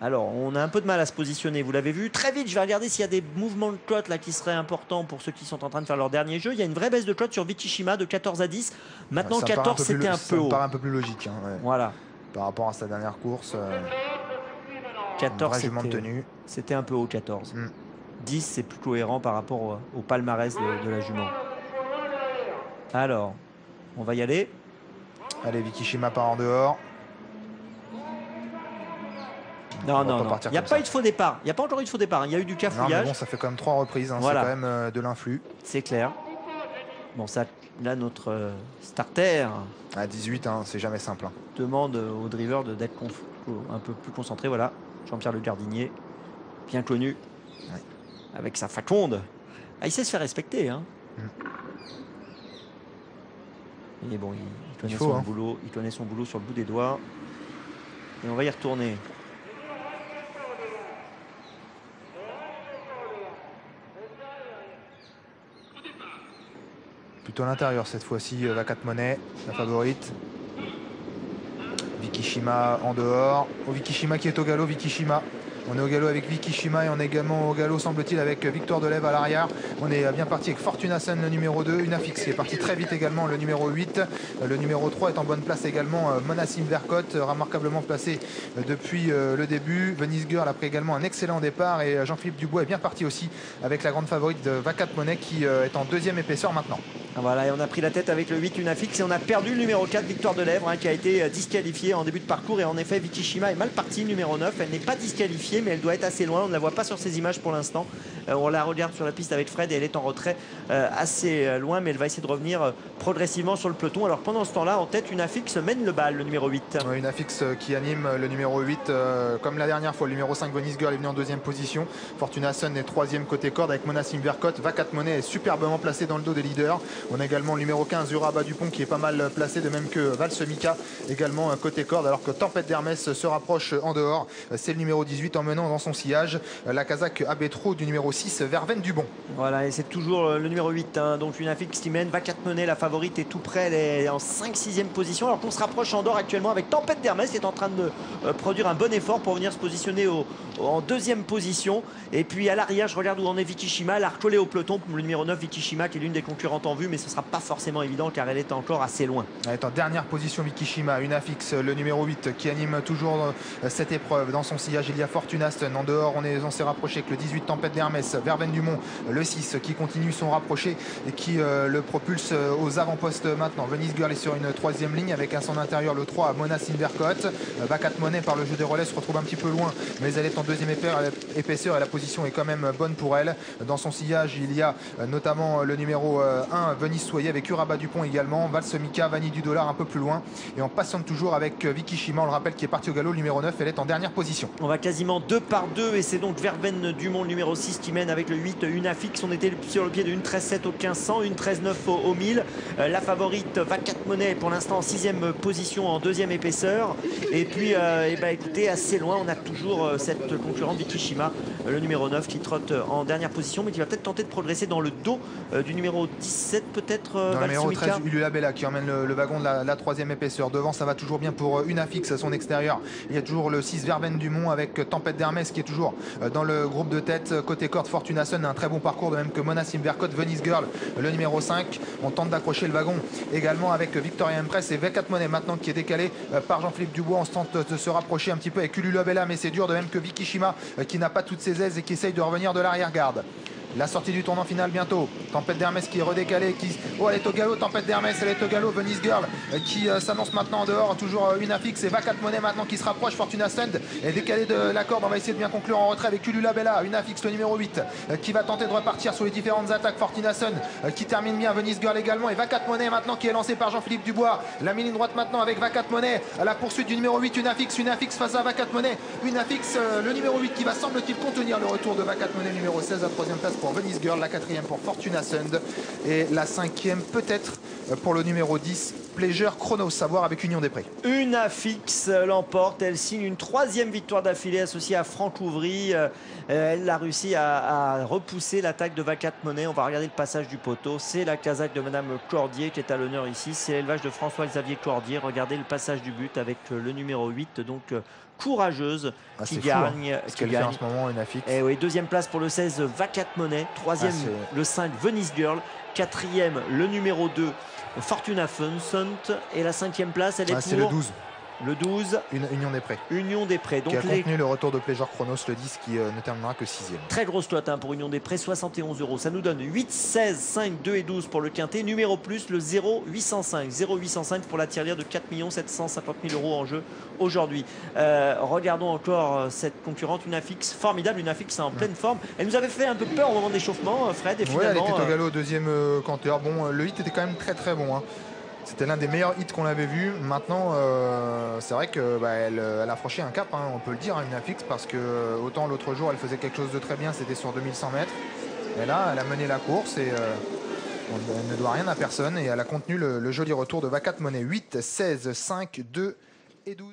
Alors, on a un peu de mal à se positionner, vous l'avez vu. Très vite, je vais regarder s'il y a des mouvements de cote là qui seraient importants pour ceux qui sont en train de faire leur dernier jeu. Il y a une vraie baisse de cote sur Vikishima de 14 à 10. Maintenant, 14, c'était un peu haut. Ça me haut. paraît un peu plus logique. Hein, ouais. Voilà. Par rapport à sa dernière course. 14, c'était un peu haut, 14. 10, c'est plus cohérent par rapport au palmarès de la jument. Alors, on va y aller. Allez, Vikishima part en dehors. Non, non, non. Il n'y a pas eu de faux départ. Il n'y a pas encore eu de faux départ. Il y a eu du cafouillage. Non, mais bon, ça fait quand même 3 reprises. Hein. Voilà. C'est quand même de l'influx. C'est clair. Bon, ça, là, notre starter. À 18, hein, c'est jamais simple. Hein. Demande au driver d'être un peu plus concentré. Voilà. Jean-Pierre Le Gardinier, bien connu. Ouais. Avec sa faconde. Ah, il sait se faire respecter. Hein. Et bon, il connaît son boulot. Il connaît son boulot sur le bout des doigts. Et on va y retourner. Plutôt à l'intérieur cette fois-ci, Vacat Money, la favorite. Vikishima en dehors. Oh, Vikishima qui est au galop, Vikishima. On est au galop avec Vikishima et on est également au galop, semble-t-il, avec Victor Delève à l'arrière. On est bien parti avec Fortuna Sun, le numéro 2. Unafix qui est parti très vite également, le numéro 8. Le numéro 3 est en bonne place également. Monassim Vercotte, remarquablement placé depuis le début. Venice Girl a pris également un excellent départ. Et Jean-Philippe Dubois est bien parti aussi avec la grande favorite de Vacat Money qui est en deuxième épaisseur maintenant. Voilà, et on a pris la tête avec le 8 Unafix et on a perdu le numéro 4 Victoire de Lèvres, hein, qui a été disqualifié en début de parcours. Et en effet, Vikishima est mal partie, numéro 9. Elle n'est pas disqualifiée, mais elle doit être assez loin. On ne la voit pas sur ces images pour l'instant. On la regarde sur la piste avec Fred et elle est en retrait assez loin, mais elle va essayer de revenir progressivement sur le peloton. Alors pendant ce temps-là, en tête, Unafix mène le bal, le numéro 8. Ouais, Unafix qui anime le numéro 8, comme la dernière fois. Le numéro 5, Venice Girl, est venu en deuxième position. Fortuna Sun est troisième côté corde avec Monassim Vercotte. Vacat Money est superbement placé dans le dos des leaders. On a également le numéro 15, Uraba Dupont, qui est pas mal placé, de même que Valsemica également côté corde, alors que Tempête d'Hermès se rapproche en dehors. C'est le numéro 18 en menant dans son sillage la Kazakh Abetro du numéro 6, Verveine Dubon. Voilà, et c'est toujours le numéro 8, hein, donc Unafix qui mène. Vacat Money, la favorite, est tout près, elle est en 5-6e position, alors qu'on se rapproche en dehors actuellement avec Tempête d'Hermès qui est en train de produire un bon effort pour venir se positionner en deuxième position. Et puis à l'arrière, je regarde où en est Vikishima, elle a recollé au peloton, le numéro 9 Vikishima, qui est l'une des concurrentes en vue, mais ce ne sera pas forcément évident car elle est encore assez loin. Elle est en dernière position, Vikishima. Unafix, le numéro 8, qui anime toujours cette épreuve. Dans son sillage, il y a Fortuna Sun. En dehors, on s'est rapproché avec le 18, Tempête d'Hermès. Verveine Dumont, le 6, qui continue son rapproché et qui le propulse aux avant-postes maintenant. Venice Girl est sur une troisième ligne avec à son intérieur le 3, Monassim Vercotte. Vacat Money, par le jeu des relais, se retrouve un petit peu loin, mais elle est en deuxième épaisseur et la position est quand même bonne pour elle. Dans son sillage, il y a notamment le numéro 1, Venice Soyer, avec Uraba Dupont également. Valsemica, Vanille du Dollar un peu plus loin. Et on patiente toujours avec Vikishima, on le rappelle, qui est parti au galop, le numéro 9. Elle est en dernière position. On va quasiment 2 par 2 et c'est donc Verveine Dumont, le numéro 6, qui mène avec le 8 Unafix. On était sur le pied de 1.13.7 au 1500, 1.13.9 au 1000. La favorite Vacat Money pour l'instant en 6e position, en deuxième épaisseur. Et puis écoutez, assez loin, on a toujours cette concurrente Vikishima, le numéro 9, qui trotte en dernière position, mais qui va peut-être tenter de progresser dans le dos du numéro 17 peut-être. Dans le numéro 13, Ulula Bella qui emmène le wagon de la troisième épaisseur. Devant, ça va toujours bien pour Unafix à son extérieur. Il y a toujours le 6 Verveine Dumont avec Tempête d'Hermès qui est toujours dans le groupe de tête. Côté corde, Fortuna Sun a un très bon parcours, de même que Monassim Vercotte. Venice Girl, le numéro 5. On tente d'accrocher le wagon également avec Victoria Empress et Vacat Money maintenant qui est décalé par Jean-Philippe Dubois. On se tente de se rapprocher un petit peu avec Ulula Bella, mais c'est dur, de même que Vikishima qui n'a pas toutes ses aises et qui essaye de revenir de l'arrière-garde. La sortie du tournant final bientôt. Tempête d'Hermès qui est redécalée. Oh, elle est au galop, Tempête d'Hermès, elle est au galop. Venice Girl qui s'annonce maintenant en dehors. Toujours Unafix et Vacat Money maintenant qui se rapproche. Fortuna Sun est décalée de la corde. On va essayer de bien conclure en retrait avec Ulula Bella. Unafix, le numéro 8, qui va tenter de repartir sur les différentes attaques. Fortuna Sun qui termine bien. Venice Girl également. Et Vacat Money maintenant qui est lancé par Jean-Philippe Dubois. La ligne droite maintenant avec Vacat Money à la poursuite du numéro 8, Unafix. Unafix face à Vacat Money. Unafix, le numéro 8, qui va, semble-t-il, contenir le retour de Vacat Money, numéro 16, à troisième place pour Venice Girl, la quatrième pour Fortuna Sun et la cinquième peut-être pour le numéro 10 Pleasure Chronos, savoir avec Union des Prés. Une Afix l'emporte, elle signe une 3e victoire d'affilée associée à Franck Ouvry. Elle a réussi à repousser l'attaque de Vacat Money. On va regarder le passage du poteau. C'est la casaque de Madame Cordier qui est à l'honneur ici. C'est l'élevage de François-Xavier Cordier. Regardez le passage du but avec le numéro 8. Donc courageuse qui gagne. Ce qu'elle fait en ce moment, une Afix. Et oui, 2e place pour le 16 Vacat Money. 3e le 5 Venice Girl. 4e le numéro 2 Fortuna Funsont. Et la 5e place, elle est c'est pour le 12. Le 12, Union des Prés. Union des Prés. Donc qui a contenu le retour de Pleasure Chronos, le 10 qui ne terminera que 6e. Très grosse cote pour Union des Prés, 71 €. Ça nous donne 8, 16, 5, 2 et 12 pour le quintet. Numéro plus, le 0,805. 0,805 pour la tirelire de 4 750 000 € en jeu aujourd'hui. Regardons encore cette concurrente, une Afix formidable, une Afix en pleine forme. Elle nous avait fait un peu peur au moment d'échauffement, Fred. Et finalement, elle était au galop au 2e canteur. Bon, le hit était quand même très bon. Hein. C'était l'un des meilleurs hits qu'on avait vu. Maintenant, c'est vrai qu'elle a franchi un cap, hein, on peut le dire, une Afix, parce que autant l'autre jour, elle faisait quelque chose de très bien, c'était sur 2100 mètres. Et là, elle a mené la course et elle ne doit rien à personne. Et elle a contenu le joli retour de Vacat Money. 8, 16, 5, 2 et 12.